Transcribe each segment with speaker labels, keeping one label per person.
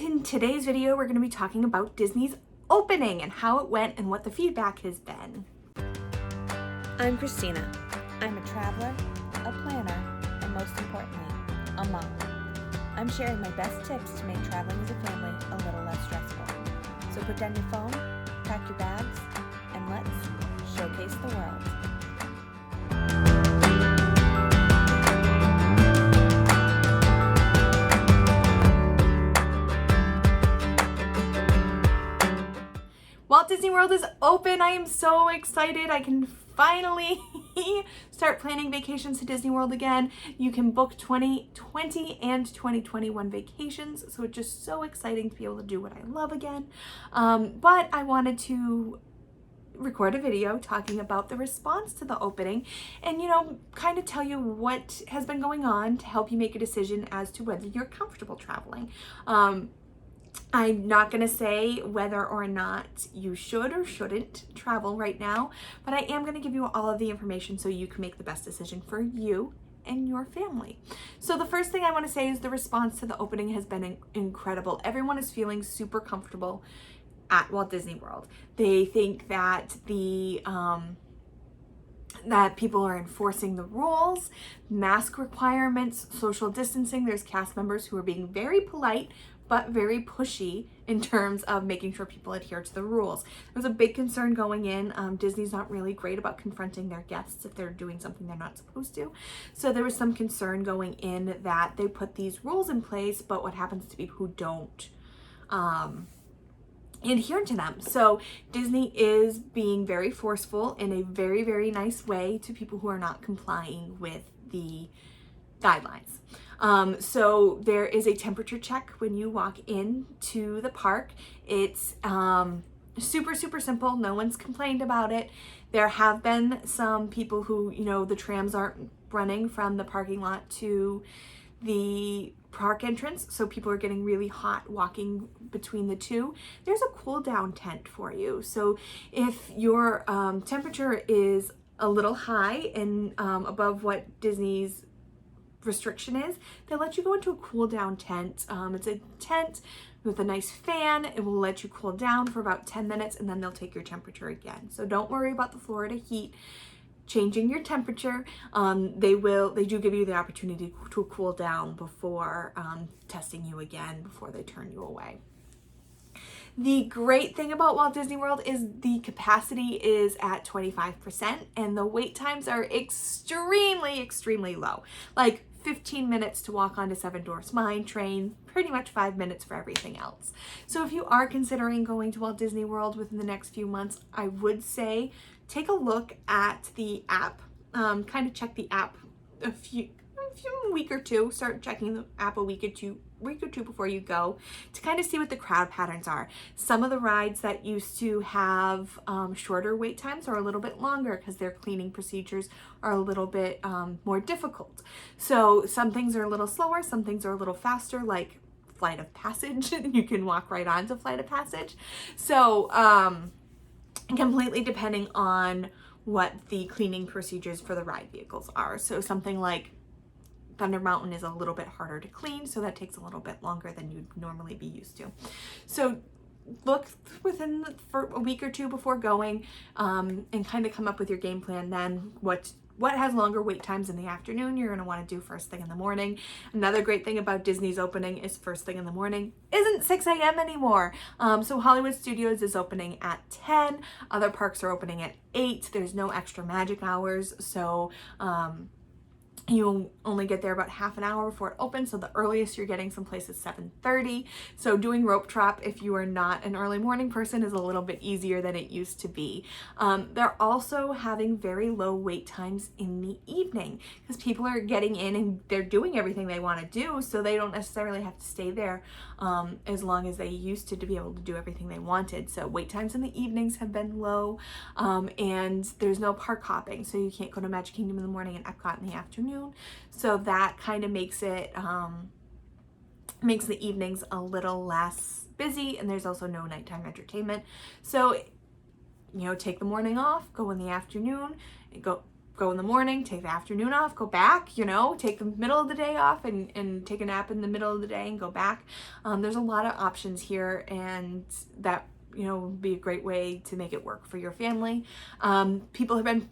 Speaker 1: in today's video, we're going to be talking about Disney's opening and how it went and what the feedback has been.
Speaker 2: I'm Christina. I'm a traveler, a planner, and most importantly, a mom. I'm sharing my best tips to make traveling as a family a little less stressful. So put down your phone, pack your bags, and let's showcase the world.
Speaker 1: Walt Disney World is open. I am so excited. I can finally start planning vacations to Disney World again. You can book 2020 and 2021 vacations. So it's just so exciting to be able to do what I love again. But I wanted to record a video talking about the response to the opening and, kind of tell you what has been going on to help you make a decision as to whether you're comfortable traveling. I'm not going to say whether or not you should or shouldn't travel right now, but I am going to give you all of the information so you can make the best decision for you and your family. So the first thing I want to say is the response to the opening has been incredible. Everyone is feeling super comfortable at Walt Disney World. They think that that people are enforcing the rules, mask requirements, social distancing. There's cast members who are being very polite but very pushy in terms of making sure people adhere to the rules. There was a big concern going in. Disney's not really great about confronting their guests if they're doing something they're not supposed to. So there was some concern going in that they put these rules in place, but what happens to people who don't adhere to them? So Disney is being very forceful in a very, very nice way to people who are not complying with the guidelines. So there is a temperature check when you walk into the park. It's super, super simple. No one's complained about it. There have been some people who, the trams aren't running from the parking lot to the park entrance, so people are getting really hot walking between the two. There's a cool down tent for you. So if your temperature is a little high and above what Disney's restriction is, they'll let you go into a cool down tent. It's a tent with a nice fan. It will let you cool down for about 10 minutes and then they'll take your temperature again. So don't worry about the Florida heat changing your temperature. They do give you the opportunity to cool down before testing you again before they turn you away. The great thing about Walt Disney World is the capacity is at 25% and the wait times are extremely, extremely low. Like 15 minutes to walk onto Seven Dwarfs Mine Train, pretty much 5 minutes for everything else. So if you are considering going to Walt Disney World within the next few months, I would say take a look at the app, kind of check the app a week or two, start checking the app a week or two before you go to kind of see what the crowd patterns are. Some of the rides that used to have shorter wait times are a little bit longer because their cleaning procedures are a little bit more difficult. So some things are a little slower, some things are a little faster, like Flight of Passage. You can walk right onto Flight of Passage. So completely depending on what the cleaning procedures for the ride vehicles are. So something like Thunder Mountain is a little bit harder to clean, so that takes a little bit longer than you'd normally be used to. So look for a week or two before going and kind of come up with your game plan then. What has longer wait times in the afternoon you're going to want to do first thing in the morning. Another great thing about Disney's opening is first thing in the morning isn't 6 a.m. anymore. So Hollywood Studios is opening at 10. Other parks are opening at 8. There's no extra magic hours. So you'll only get there about half an hour before it opens, so the earliest you're getting someplace is 7:30. So doing rope drop, if you are not an early morning person, is a little bit easier than it used to be. They're also having very low wait times in the evening because people are getting in and they're doing everything they want to do, so they don't necessarily have to stay there as long as they used to be able to do everything they wanted. So wait times in the evenings have been low, and there's no park hopping, so you can't go to Magic Kingdom in the morning and Epcot in the afternoon. So that kind of makes the evenings a little less busy, and there's also no nighttime entertainment. So take the morning off, go in the afternoon, go go in the morning, take the afternoon off, go back, you know, take the middle of the day off and take a nap in the middle of the day and go back. There's a lot of options here, and that, you know, would be a great way to make it work for your family. People have been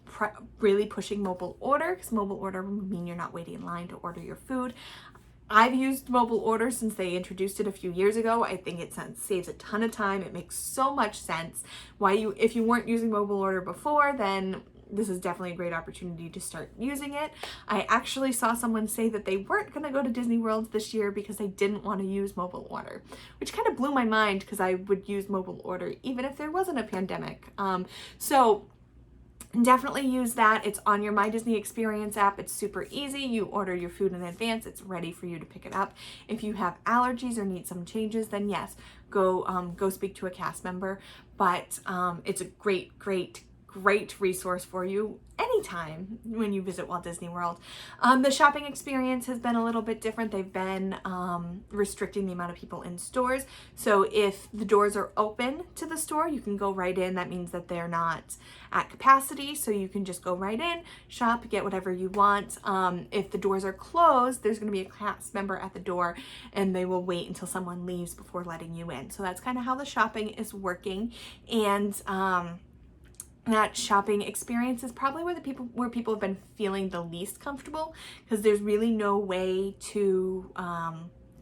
Speaker 1: really pushing mobile order, because mobile order would mean you're not waiting in line to order your food. I've used mobile order since they introduced it a few years ago. I think it saves a ton of time. It makes so much sense. If you weren't using mobile order before, then this is definitely a great opportunity to start using it. I actually saw someone say that they weren't going to go to Disney World this year because they didn't want to use mobile order, which kind of blew my mind, because I would use mobile order even if there wasn't a pandemic. So definitely use that. It's on your My Disney Experience app. It's super easy. You order your food in advance. It's ready for you to pick it up. If you have allergies or need some changes, then yes, go speak to a cast member. But it's a great resource for you anytime when you visit Walt Disney World. The shopping experience has been a little bit different. They've been restricting the amount of people in stores. So if the doors are open to the store, you can go right in. That means that they're not at capacity, so you can just go right in, shop, get whatever you want. If the doors are closed, there's going to be a cast member at the door, and they will wait until someone leaves before letting you in. So that's kind of how the shopping is working. And that shopping experience is probably where people have been feeling the least comfortable, because there's really no way to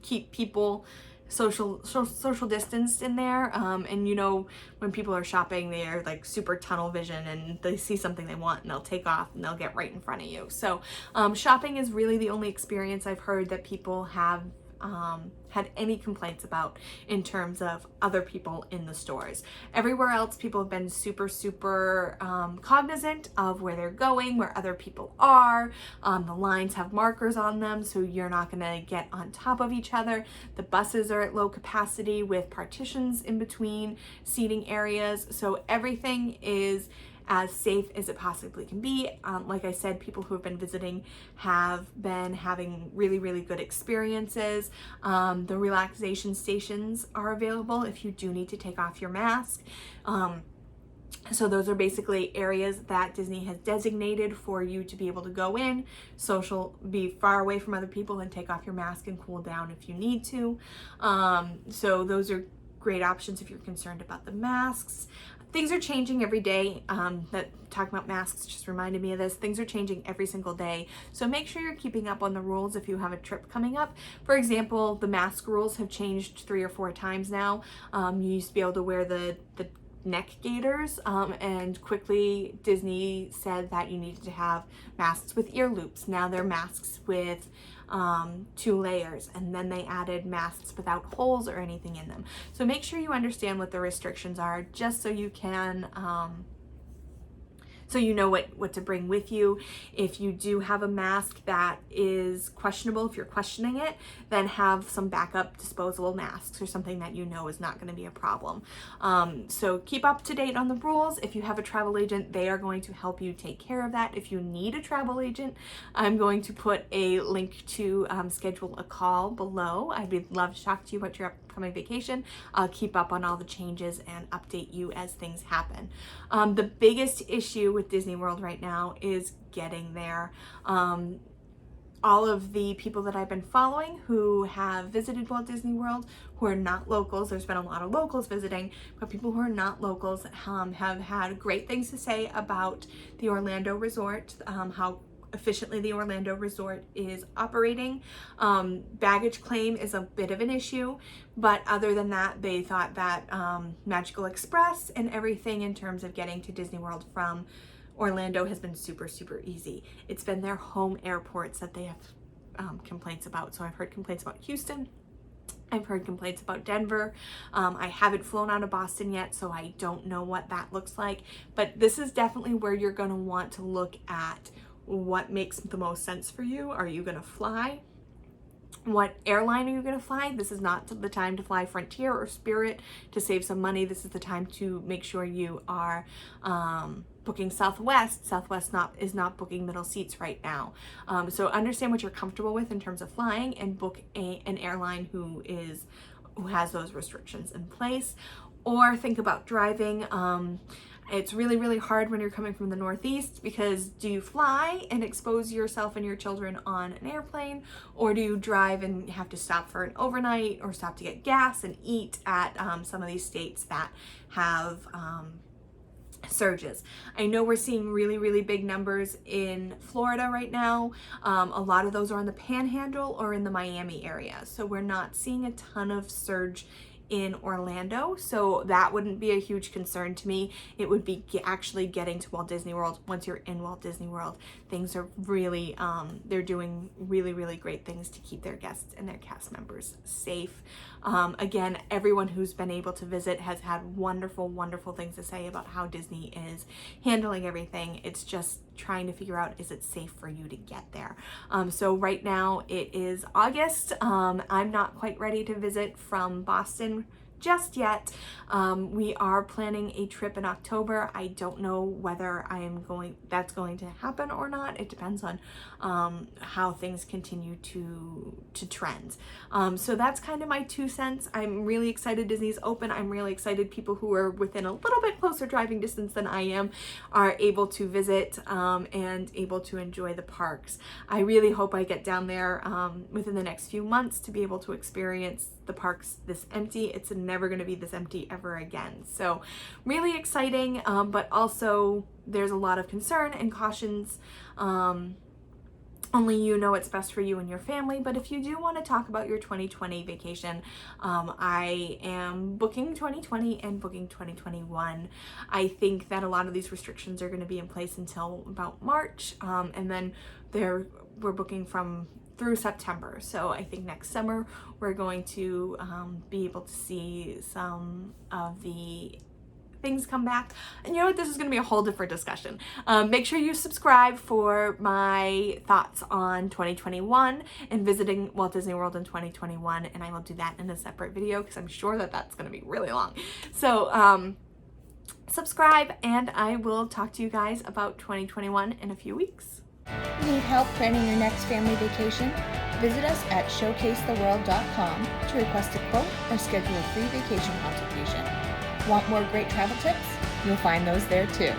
Speaker 1: keep people social distanced in there. And you know, when people are shopping, they're like super tunnel vision, and they see something they want and they'll take off and they'll get right in front of you. So shopping is really the only experience I've heard that people have had any complaints about in terms of other people in the stores. Everywhere else, people have been super cognizant of where they're going, where other people are. The lines have markers on them, so you're not going to get on top of each other. The buses are at low capacity with partitions in between seating areas, so everything is as safe as it possibly can be. Like I said, people who have been visiting have been having really good experiences. The relaxation stations are available if you do need to take off your mask. So those are basically areas that Disney has designated for you to be able to go in, be far away from other people, and take off your mask and cool down if you need to. So those are great options if you're concerned about the masks. Things are changing every day. Talking about masks just reminded me of this. Things are changing every single day. So make sure you're keeping up on the rules if you have a trip coming up. For example, the mask rules have changed 3 or 4 times now. You used to be able to wear the neck gaiters, and quickly Disney said that you needed to have masks with ear loops. Now they're masks with 2 layers, and then they added masks without holes or anything in them. So make sure you understand what the restrictions are, just so you can so you know what to bring with you. If you do have a mask that is questionable, if you're questioning it, then have some backup disposable masks or something that you know is not going to be a problem. So keep up to date on the rules. If you have a travel agent, they are going to help you take care of that. If you need a travel agent, I'm going to put a link to schedule a call below. I would love to talk to you about your upcoming vacation. I'll keep up on all the changes and update you as things happen. The biggest issue with Disney World right now is getting there. All of the people that I've been following who have visited Walt Disney World, who are not locals, there's been a lot of locals visiting, but people who are not locals have had great things to say about the Orlando resort, how efficiently the Orlando resort is operating. Baggage claim is a bit of an issue, but other than that, they thought that Magical Express and everything in terms of getting to Disney World from Orlando has been super easy. It's been their home airports that they have complaints about. So I've heard complaints about Houston. I've heard complaints about Denver. I haven't flown out of Boston yet, so I don't know what that looks like. But this is definitely where you're going to want to look at what makes the most sense for you. Are you going to fly? What airline are you going to fly? This is not the time to fly Frontier or Spirit to save some money. This is the time to make sure you are booking Southwest. Southwest is not booking middle seats right now. So understand what you're comfortable with in terms of flying, and book an airline who has those restrictions in place. Or think about driving. It's really, really hard when you're coming from the Northeast, because do you fly and expose yourself and your children on an airplane, or do you drive and have to stop for an overnight or stop to get gas and eat at some of these states that have surges? I know we're seeing really, really big numbers in Florida right now. A lot of those are in the Panhandle or in the Miami area. So we're not seeing a ton of surge in Orlando, so that wouldn't be a huge concern to me. It would be actually getting to Walt Disney World. Once you're in Walt Disney World, things are really, they're doing really, really great things to keep their guests and their cast members safe. Again, everyone who's been able to visit has had wonderful, wonderful things to say about how Disney is handling everything. It's just trying to figure out, is it safe for you to get there? So right now it is August. I'm not quite ready to visit from Boston just yet. We are planning a trip in October. I don't know whether that's going to happen or not. It depends on how things continue to trend. So that's kind of my 2 cents. I'm really excited Disney's open. I'm really excited people who are within a little bit closer driving distance than I am are able to visit and able to enjoy the parks. I really hope I get down there within the next few months to be able to experience the parks this empty. It's never going to be this empty ever again. So really exciting, but also there's a lot of concern and cautions. Only you know what's best for you and your family, but if you do want to talk about your 2020 vacation, I am booking 2020 and booking 2021. I think that a lot of these restrictions are going to be in place until about March, and then we're booking through September. So I think next summer we're going to be able to see some of the things come back. And you know what, this is going to be a whole different discussion. Make sure you subscribe for my thoughts on 2021 and visiting Walt Disney World in 2021, and I will do that in a separate video because I'm sure that that's going to be really long. So subscribe, and I will talk to you guys about 2021 in a few weeks.
Speaker 2: Need help planning your next family vacation? Visit us at showcasetheworld.com to request a quote or schedule a free vacation consultation. Want more great travel tips? You'll find those there too.